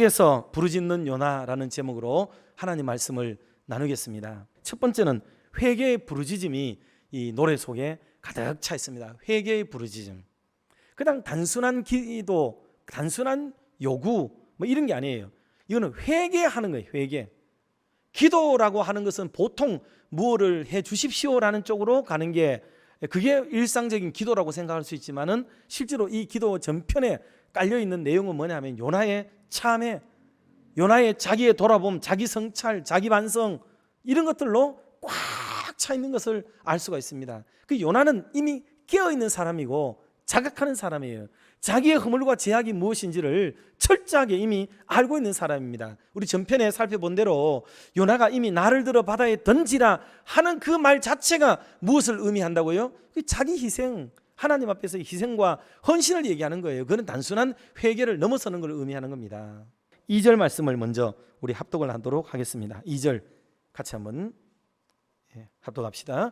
속에서 부르짖는 요나라는 제목으로 하나님 말씀을 나누겠습니다. 첫 번째는 회개의 부르짖음이 이 노래 속에 가득 차 있습니다. 회개의 부르짖음. 그냥 단순한 기도, 단순한 요구 뭐 이런 게 아니에요. 이거는 회개하는 거예요. 회개. 기도라고 하는 것은 보통 무엇을 해 주십시오라는 쪽으로 가는 게 그게 일상적인 기도라고 생각할 수 있지만은 실제로 이 기도 전편에 깔려 있는 내용은 뭐냐면 요나의 참회, 요나의 자기의 돌아봄, 자기 성찰, 자기 반성 이런 것들로 꽉 차 있는 것을 알 수가 있습니다. 그 요나는 이미 깨어 있는 사람이고 자각하는 사람이에요. 자기의 허물과 죄악이 무엇인지를 철저하게 이미 알고 있는 사람입니다. 우리 전편에 살펴본 대로 요나가 이미 나를 들어 바다에 던지라 하는 그 말 자체가 무엇을 의미한다고요? 자기 희생, 하나님 앞에서의 희생과 헌신을 얘기하는 거예요. 그건 단순한 회개를 넘어서는 걸 의미하는 겁니다. 2절 말씀을 먼저 우리 합독을 하도록 하겠습니다. 2절 같이 한번 합독합시다.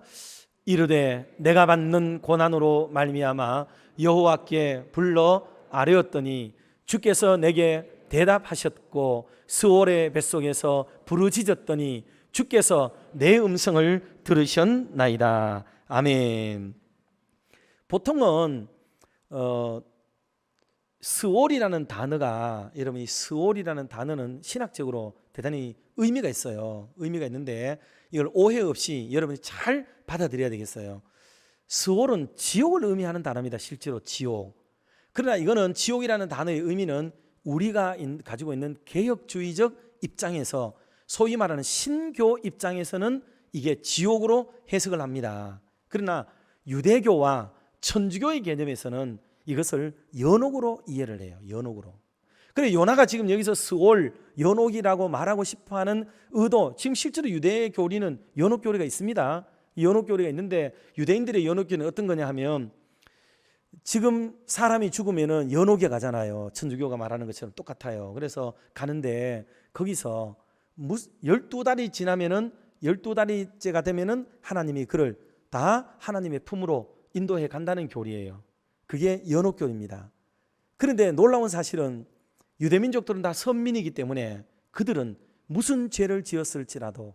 이르되 내가 받는 고난으로 말미암아 여호와께 불러 아뢰었더니 주께서 내게 대답하셨고 스올의 뱃속에서 부르짖었더니 주께서 내 음성을 들으셨나이다. 아멘. 보통은 스올이라는 단어가, 여러분 이 스올이라는 단어는 신학적으로 대단히 의미가 있어요. 의미가 있는데 이걸 오해 없이 여러분이 잘 받아들여야 되겠어요. 스올은 지옥을 의미하는 단어입니다. 실제로 지옥. 그러나 이거는 지옥이라는 단어의 의미는 우리가 가지고 있는 개혁주의적 입장에서, 소위 말하는 신교 입장에서는 이게 지옥으로 해석을 합니다. 그러나 유대교와 천주교의 개념에서는 이것을 연옥으로 이해를 해요. 연옥으로. 그래 요나가 지금 여기서 스올, 연옥이라고 말하고 싶어하는 의도, 지금 실제로 유대 교리는 연옥 교리가 있습니다. 연옥 교리가 있는데 유대인들의 연옥 교리는 어떤 거냐 하면 지금 사람이 죽으면은 연옥에 가잖아요. 천주교가 말하는 것처럼 똑같아요. 그래서 가는데 거기서 12달이 지나면은 12달이째가 되면은 하나님이 그를 다 하나님의 품으로 인도해 간다는 교리예요. 그게 연옥 교리입니다. 그런데 놀라운 사실은 유대민족들은 다 선민이기 때문에 그들은 무슨 죄를 지었을지라도,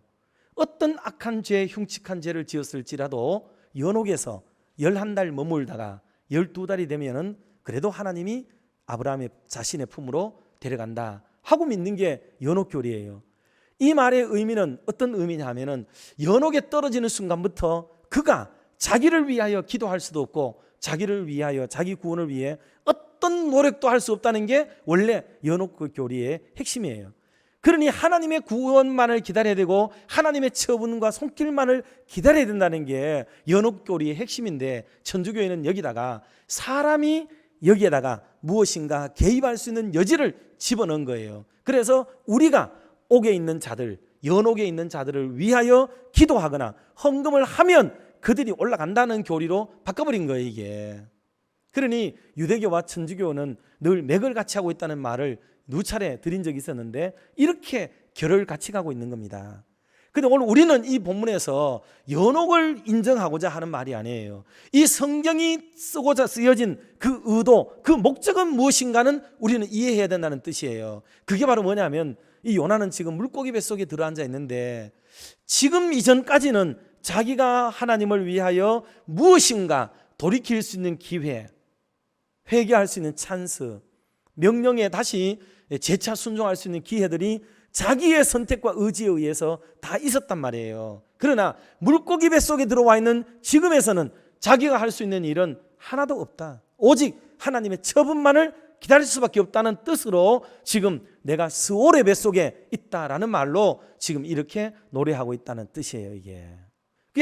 어떤 악한 죄, 흉측한 죄를 지었을지라도 연옥에서 11달 머물다가 12달이 되면은 그래도 하나님이 아브라함의 자신의 품으로 데려간다 하고 믿는 게 연옥 교리예요. 이 말의 의미는 어떤 의미냐 하면은 연옥에 떨어지는 순간부터 그가 자기를 위하여 기도할 수도 없고 자기를 위하여, 자기 구원을 위해 어떤 노력도 할 수 없다는 게 원래 연옥 교리의 핵심이에요. 그러니 하나님의 구원만을 기다려야 되고 하나님의 처분과 손길만을 기다려야 된다는 게 연옥 교리의 핵심인데, 천주교에는 여기다가 사람이 여기에다가 무엇인가 개입할 수 있는 여지를 집어넣은 거예요. 그래서 우리가 옥에 있는 자들, 연옥에 있는 자들을 위하여 기도하거나 헌금을 하면 그들이 올라간다는 교리로 바꿔버린 거예요, 이게. 그러니 유대교와 천주교는 늘 맥을 같이 하고 있다는 말을 누차례 드린 적이 있었는데 이렇게 결을 같이 가고 있는 겁니다. 근데 오늘 우리는 이 본문에서 연옥을 인정하고자 하는 말이 아니에요. 이 성경이 쓰고자 쓰여진 그 의도, 그 목적은 무엇인가는 우리는 이해해야 된다는 뜻이에요. 그게 바로 뭐냐면 이 요나는 지금 물고기 뱃속에 들어앉아 있는데 지금 이전까지는 자기가 하나님을 위하여 무엇인가 돌이킬 수 있는 기회, 회개할 수 있는 찬스, 명령에 다시 재차 순종할 수 있는 기회들이 자기의 선택과 의지에 의해서 다 있었단 말이에요. 그러나 물고기 뱃속에 들어와 있는 지금에서는 자기가 할 수 있는 일은 하나도 없다. 오직 하나님의 처분만을 기다릴 수밖에 없다는 뜻으로 지금 내가 스올의 뱃속에 있다라는 말로 지금 이렇게 노래하고 있다는 뜻이에요. 이게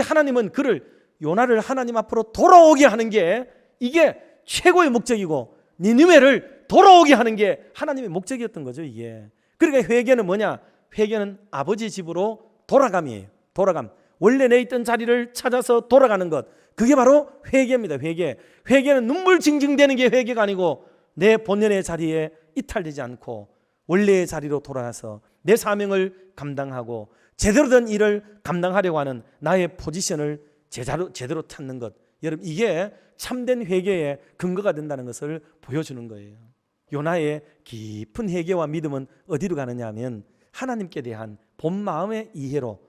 하나님은 그를, 요나를 하나님 앞으로 돌아오게 하는 게 이게 최고의 목적이고 니느웨를 돌아오게 하는 게 하나님의 목적이었던 거죠. 이게. 그러니까 회개는 뭐냐? 회개는 아버지 집으로 돌아감이에요. 돌아감. 원래 내 있던 자리를 찾아서 돌아가는 것, 그게 바로 회개입니다. 회개. 회개는 눈물 징징대는 게 회개가 아니고 내 본연의 자리에 이탈되지 않고 원래의 자리로 돌아가서 내 사명을 감당하고 제대로 된 일을 감당하려고 하는 나의 포지션을 제대로 찾는 것. 여러분, 이게 참된 회개의 근거가 된다는 것을 보여주는 거예요. 요나의 깊은 회개와 믿음은 어디로 가느냐 하면 하나님께 대한 본 마음의 이해로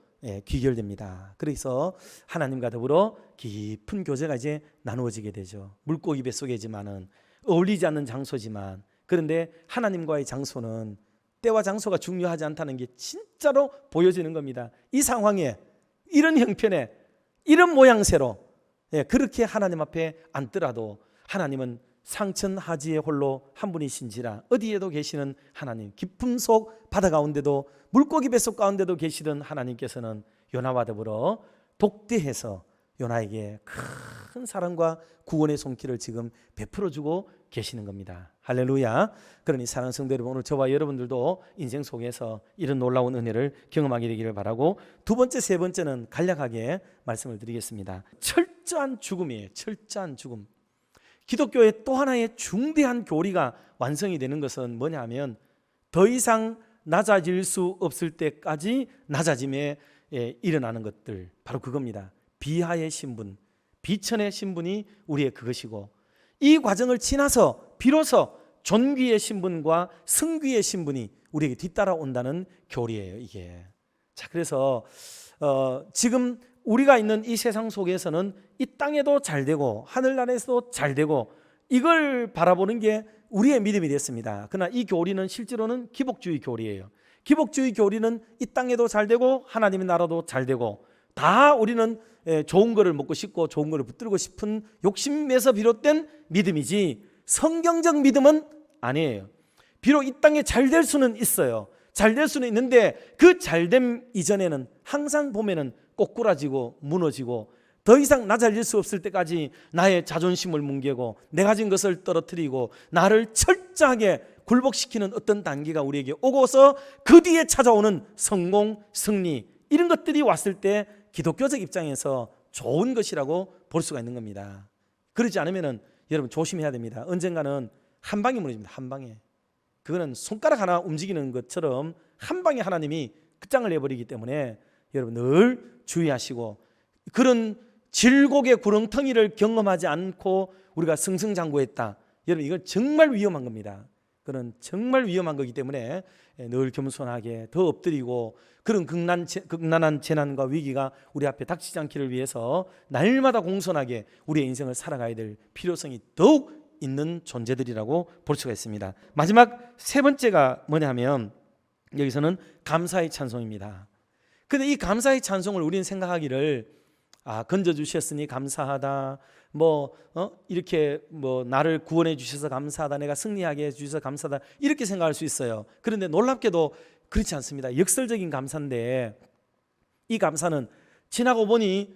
귀결됩니다. 그래서 하나님과 더불어 깊은 교제가 이제 나누어지게 되죠. 물고기 뱃속이지만은 어울리지 않는 장소지만, 그런데 하나님과의 장소는 때와 장소가 중요하지 않다는 게 진짜로 보여지는 겁니다. 이 상황에, 이런 형편에, 이런 모양새로 그렇게 하나님 앞에 앉더라도 하나님은 상천하지의 홀로 한 분이신지라, 어디에도 계시는 하나님, 깊음 속 바다 가운데도 물고기 뱃속 가운데도 계시던 하나님께서는 요나와 더불어 독대해서 요나에게 큰 사랑과 구원의 손길을 지금 베풀어주고 계시는 겁니다. 할렐루야. 그러니 사랑하는 성도 여러분, 오늘 저와 여러분들도 인생 속에서 이런 놀라운 은혜를 경험하게 되기를 바라고, 두 번째, 세 번째는 간략하게 말씀을 드리겠습니다. 철저한 죽음이에요. 철저한 죽음. 기독교의 또 하나의 중대한 교리가 완성이 되는 것은 뭐냐 하면, 더 이상 낮아질 수 없을 때까지 낮아짐에 일어나는 것들, 바로 그겁니다. 비하의 신분, 비천의 신분이 우리의 그것이고, 이 과정을 지나서 비로소 존귀의 신분과 승귀의 신분이 우리에게 뒤따라온다는 교리예요, 이게. 자, 그래서 지금 우리가 있는 이 세상 속에서는 이 땅에도 잘 되고 하늘나라에서도 잘 되고, 이걸 바라보는 게 우리의 믿음이 됐습니다. 그러나 이 교리는 실제로는 기복주의 교리예요. 기복주의 교리는 이 땅에도 잘 되고 하나님의 나라도 잘 되고, 다 우리는 좋은 거를 먹고 싶고 좋은 거를 붙들고 싶은 욕심에서 비롯된 믿음이지, 성경적 믿음은 아니에요. 비록 이 땅에 잘 될 수는 있어요. 잘 될 수는 있는데, 그 잘됨 이전에는 항상 보면은 꼬꾸라지고 무너지고, 더 이상 낮아질 수 없을 때까지 나의 자존심을 뭉개고 내 가진 것을 떨어뜨리고 나를 철저하게 굴복시키는 어떤 단계가 우리에게 오고서, 그 뒤에 찾아오는 성공, 승리, 이런 것들이 왔을 때 기독교적 입장에서 좋은 것이라고 볼 수가 있는 겁니다. 그러지 않으면 여러분 조심해야 됩니다. 언젠가는 한 방에 무너집니다. 한 방에. 그거는 손가락 하나 움직이는 것처럼 한 방에 하나님이 끝장을 내버리기 때문에 여러분 늘 주의하시고, 그런 질곡의 구렁텅이를 경험하지 않고 우리가 승승장구했다, 여러분 이건 정말 위험한 겁니다. 그건 정말 위험한 거기 때문에 늘 겸손하게 더 엎드리고, 그런 극난한 재난과 위기가 우리 앞에 닥치지 않기를 위해서 날마다 공손하게 우리의 인생을 살아가야 될 필요성이 더욱 있는 존재들이라고 볼 수가 있습니다. 마지막 세 번째가 뭐냐 하면, 여기서는 감사의 찬송입니다. 근데 이 감사의 찬송을 우리는 생각하기를, 건져주셨으니 감사하다, 이렇게 나를 구원해 주셔서 감사하다, 내가 승리하게 해주셔서 감사하다, 이렇게 생각할 수 있어요. 그런데 놀랍게도 그렇지 않습니다. 역설적인 감사인데, 이 감사는 지나고 보니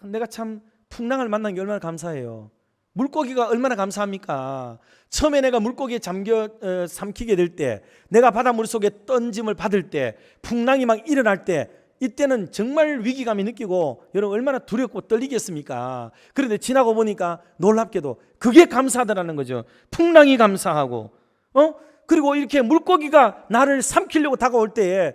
내가 참 풍랑을 만난 게 얼마나 감사해요. 물고기가 얼마나 감사합니까? 처음에 내가 물고기에 삼키게 될 때, 내가 바닷물 속에 던짐을 받을 때, 풍랑이 막 일어날 때, 이때는 정말 위기감이 느끼고 여러분 얼마나 두렵고 떨리겠습니까? 그런데 지나고 보니까 놀랍게도 그게 감사하다라는 거죠. 풍랑이 감사하고, 그리고 이렇게 물고기가 나를 삼키려고 다가올 때에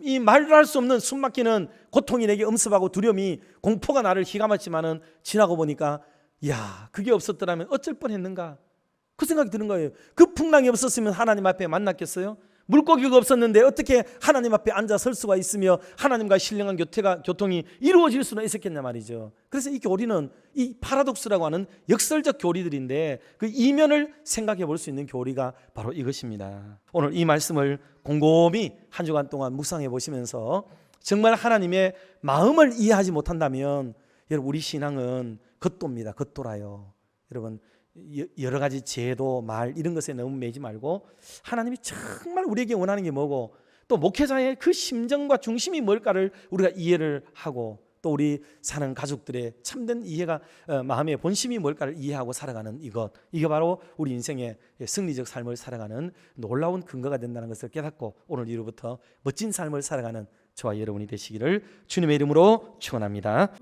이 말도 할 수 없는 숨막히는 고통이 내게 엄습하고 두려움이, 공포가 나를 휘감았지만은 지나고 보니까, 그게 없었더라면 어쩔 뻔했는가, 그 생각이 드는 거예요. 그 풍랑이 없었으면 하나님 앞에 만났겠어요? 물고기가 없었는데 어떻게 하나님 앞에 앉아 설 수가 있으며 하나님과 신령한 교통이 이루어질 수는 있었겠냐 말이죠. 그래서 이 교리는, 이 파라독스라고 하는 역설적 교리들인데, 그 이면을 생각해 볼 수 있는 교리가 바로 이것입니다. 오늘 이 말씀을 곰곰이 한 주간 동안 묵상해 보시면서 정말 하나님의 마음을 이해하지 못한다면, 여러분 우리 신앙은 겉도입니다. 겉돌아요. 여러분 여러 가지 제도, 말, 이런 것에 너무 매지 말고, 하나님이 정말 우리에게 원하는 게 뭐고, 또 목회자의 그 심정과 중심이 뭘까를 우리가 이해를 하고, 또 우리 사는 가족들의 참된 이해가, 마음의 본심이 뭘까를 이해하고 살아가는 이게 바로 우리 인생의 승리적 삶을 살아가는 놀라운 근거가 된다는 것을 깨닫고, 오늘 이후부터 멋진 삶을 살아가는 저와 여러분이 되시기를 주님의 이름으로 축원합니다.